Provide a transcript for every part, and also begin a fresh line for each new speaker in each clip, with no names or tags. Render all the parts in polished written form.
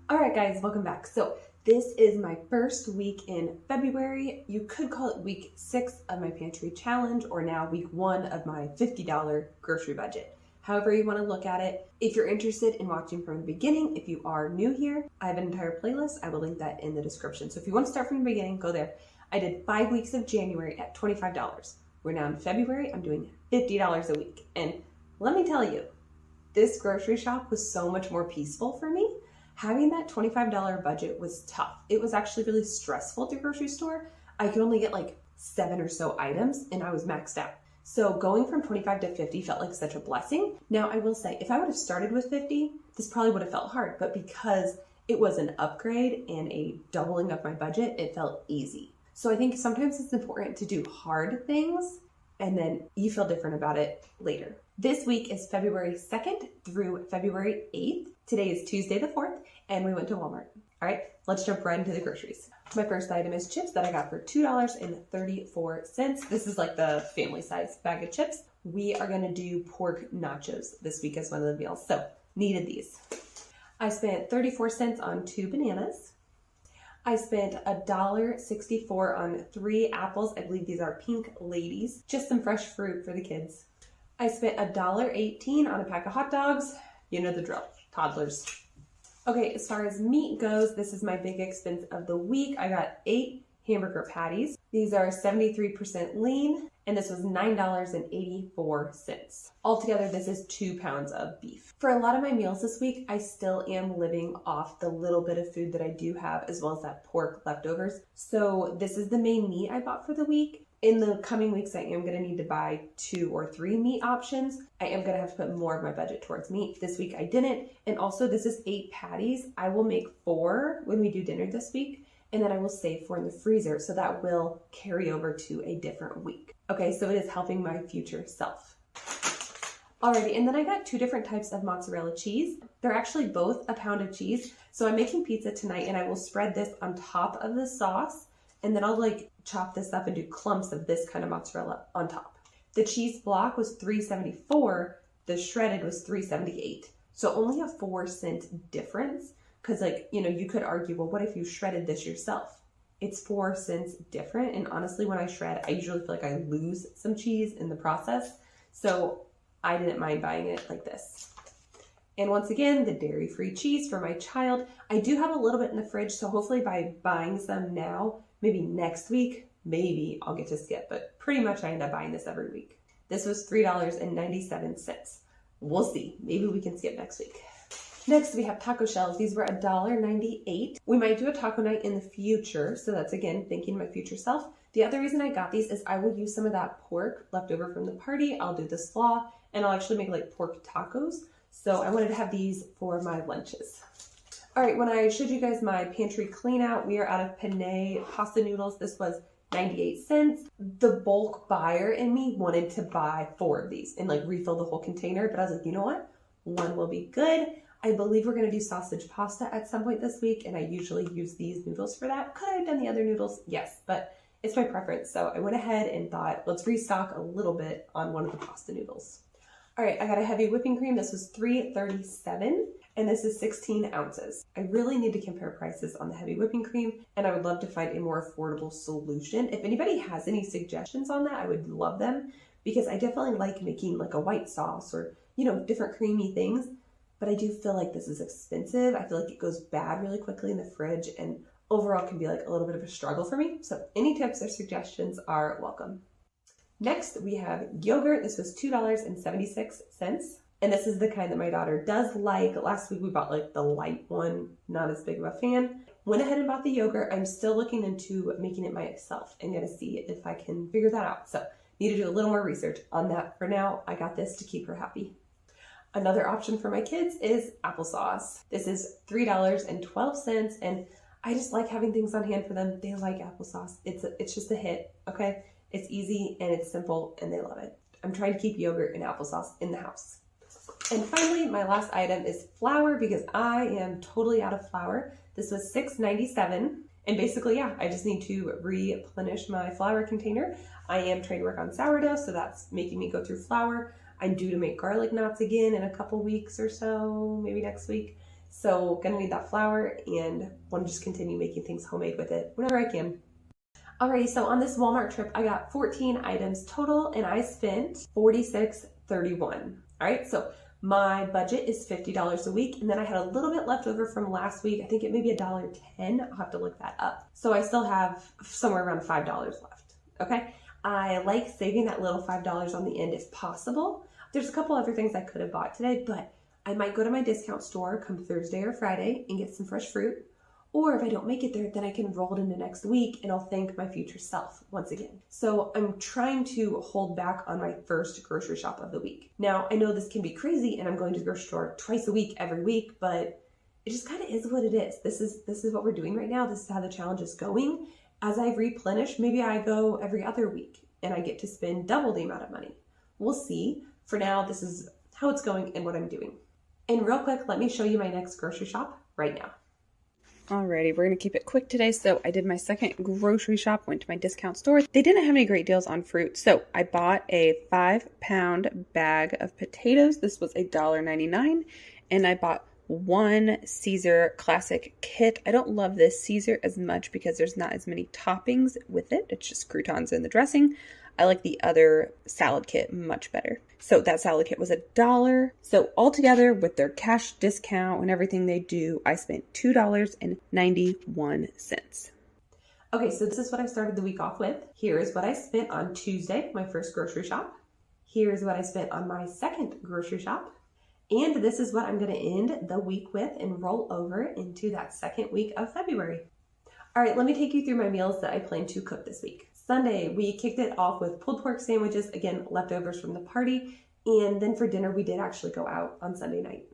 All right, guys, welcome back. So this is my first week in February. You could call it week 6 of my pantry challenge, or now week 1 of my $50 grocery budget. However you want to look at it. If you're interested in watching from the beginning, if you are new here, I have an entire playlist. I will link that in the description. So if you want to start from the beginning, go there. I did 5 weeks of January at $25. We're now in February. I'm doing $50 a week. And let me tell you, this grocery shop was so much more peaceful for me. Having that $25 budget was tough. It was actually really stressful at the grocery store. I could only get like 7 or so items and I was maxed out. So going from 25 to 50 felt like such a blessing. Now I will say, if I would have started with 50, this probably would have felt hard, but because it was an upgrade and a doubling of my budget, it felt easy. So I think sometimes it's important to do hard things and then you feel different about it later. This week is February 2nd through February 8th. Today is Tuesday the 4th, and we went to Walmart. All right, let's jump right into the groceries. My first item is chips that I got for $2.34. This is like the family size bag of chips. We are gonna do pork nachos this week as one of the meals, so needed these. I spent 34 cents on 2 bananas. I spent $1.64 on 3 apples. I believe these are pink ladies. Just some fresh fruit for the kids. I spent $1.18 on a pack of hot dogs. You know the drill, toddlers. Okay, as far as meat goes, this is my big expense of the week. I got 8 hamburger patties. These are 73% lean, and this was $9.84. Altogether, this is 2 pounds of beef. For a lot of my meals this week, I still am living off the little bit of food that I do have, as well as that pork leftovers. So this is the main meat I bought for the week. In the coming weeks, I am going to need to buy 2 or 3 meat options. I am going to have to put more of my budget towards meat. This week I didn't. And also this is 8 patties. I will make 4 when we do dinner this week. And then I will save 4 in the freezer. So that will carry over to a different week. Okay, so it is helping my future self. Alrighty, and then I got 2 different types of mozzarella cheese. They're actually both a pound of cheese. So I'm making pizza tonight and I will spread this on top of the sauce. And then I'll like chop this up and do clumps of this kind of mozzarella on top. The cheese block was $3.74. The shredded was $3.78. So only a 4-cent difference. Cause like, you know, you could argue, well, what if you shredded this yourself? It's 4 cents different. And honestly, when I shred, I usually feel like I lose some cheese in the process. So I didn't mind buying it like this. And once again, the dairy-free cheese for my child. I do have a little bit in the fridge. So hopefully by buying some now, maybe next week, maybe I'll get to skip, but pretty much I end up buying this every week. This was $3.97. We'll see. Maybe we can skip next week. Next, we have taco shells. These were $1.98. We might do a taco night in the future. So that's, again, thinking my future self. The other reason I got these is I will use some of that pork left over from the party. I'll do the slaw, and I'll actually make like pork tacos. So I wanted to have these for my lunches. All right, when I showed you guys my pantry clean out, we are out of penne pasta noodles. This was 98 cents. The bulk buyer in me wanted to buy 4 of these and like refill the whole container. But I was like, you know what? 1 will be good. I believe we're going to do sausage pasta at some point this week. And I usually use these noodles for that. Could I have done the other noodles? Yes, but it's my preference. So I went ahead and thought, let's restock a little bit on one of the pasta noodles. All right, I got a heavy whipping cream. This was $3.37. And this is 16 ounces. I really need to compare prices on the heavy whipping cream, and I would love to find a more affordable solution. If anybody has any suggestions on that, I would love them, because I definitely like making like a white sauce or, you know, different creamy things, but I do feel like this is expensive. I feel like it goes bad really quickly in the fridge and overall can be like a little bit of a struggle for me. So any tips or suggestions are welcome. Next, we have yogurt. This was $2.76. And this is the kind that my daughter does like. Last week we bought like the light one, not as big of a fan. Went ahead and bought the yogurt. I'm still looking into making it myself and gonna see if I can figure that out. So need to do a little more research on that. For now, I got this to keep her happy. Another option for my kids is applesauce. This is $3.12, and I just like having things on hand for them. They like applesauce. It's just a hit, okay? It's easy and it's simple and they love it. I'm trying to keep yogurt and applesauce in the house. And finally, my last item is flour, because I am totally out of flour. This was $6.97. And basically, yeah, I just need to replenish my flour container. I am trying to work on sourdough, so that's making me go through flour. I'm due to make garlic knots again in a couple weeks or so, maybe next week. So gonna need that flour and want to just continue making things homemade with it whenever I can. Alrighty, so on this Walmart trip, I got 14 items total and I spent $46.31. All right, so my budget is $50 a week, and then I had a little bit left over from last week. I think it may be $1.10. I'll have to look that up. So I still have somewhere around $5 left, okay? I like saving that little $5 on the end if possible. There's a couple other things I could have bought today, but I might go to my discount store come Thursday or Friday and get some fresh fruit. Or if I don't make it there, then I can roll it into next week and I'll thank my future self once again. So I'm trying to hold back on my first grocery shop of the week. Now, I know this can be crazy and I'm going to the grocery store twice a week, every week, but it just kind of is what it is. This is what we're doing right now. This is how the challenge is going. As I replenish, maybe I go every other week and I get to spend double the amount of money. We'll see. For now, this is how it's going and what I'm doing. And real quick, let me show you my next grocery shop right now. Alrighty, we're going to keep it quick today. So I did my second grocery shop, went to my discount store. They didn't have any great deals on fruit. So I bought a 5-pound bag of potatoes. This was $1.99. And I bought one Caesar classic kit. I don't love this Caesar as much because there's not as many toppings with it. It's just croutons in the dressing. I like the other salad kit much better. So that salad kit was $1. So altogether with their cash discount and everything they do, I spent $2.91. Okay, so this is what I started the week off with. Here is what I spent on Tuesday, my first grocery shop. Here's what I spent on my second grocery shop. And this is what I'm going to end the week with and roll over into that second week of February. All right, let me take you through my meals that I plan to cook this week. Sunday, we kicked it off with pulled pork sandwiches, again, leftovers from the party. And then for dinner, we did actually go out on Sunday night.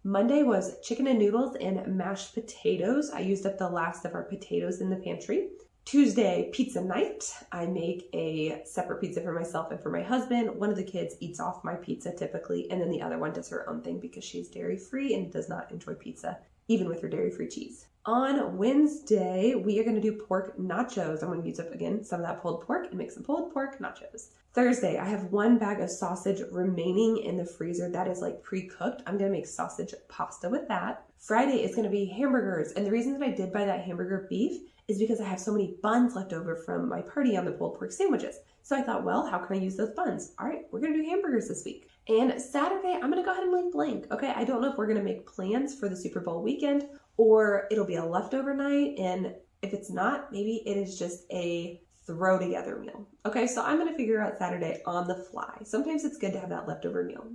Monday was chicken and noodles and mashed potatoes. I used up the last of our potatoes in the pantry. Tuesday, pizza night. I make a separate pizza for myself and for my husband. One of the kids eats off my pizza typically, and then the other one does her own thing because she's dairy-free and does not enjoy pizza, even with her dairy-free cheese. On Wednesday, we are going to do pork nachos. I'm going to use up, again, some of that pulled pork and make some pulled pork nachos. Thursday, I have one bag of sausage remaining in the freezer that is like pre-cooked. I'm going to make sausage pasta with that. Friday is going to be hamburgers. And the reason that I did buy that hamburger beef is because I have so many buns left over from my party on the pulled pork sandwiches. So I thought, well, how can I use those buns? All right, we're going to do hamburgers this week. And Saturday, I'm going to go ahead and leave blank. Okay, I don't know if we're going to make plans for the Super Bowl weekend or it'll be a leftover night. And if it's not, maybe it is just a throw together meal. Okay, so I'm going to figure out Saturday on the fly. Sometimes it's good to have that leftover meal.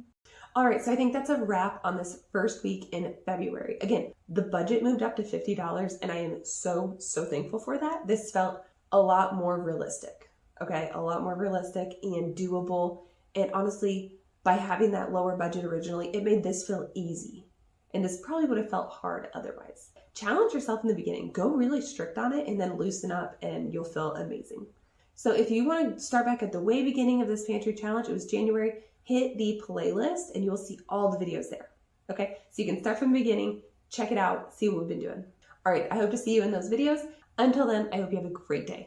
All right, so I think that's a wrap on this first week in February. Again, the budget moved up to $50 and I am so thankful for that. This felt a lot more realistic, okay? A lot more realistic and doable. And honestly, by having that lower budget originally, it made this feel easy. And this probably would have felt hard otherwise. Challenge yourself in the beginning. Go really strict on it and then loosen up and you'll feel amazing. So if you want to start back at the way beginning of this pantry challenge, it was January, hit the playlist and you will see all the videos there. Okay, so you can start from the beginning, check it out, see what we've been doing. All right, I hope to see you in those videos. Until then, I hope you have a great day.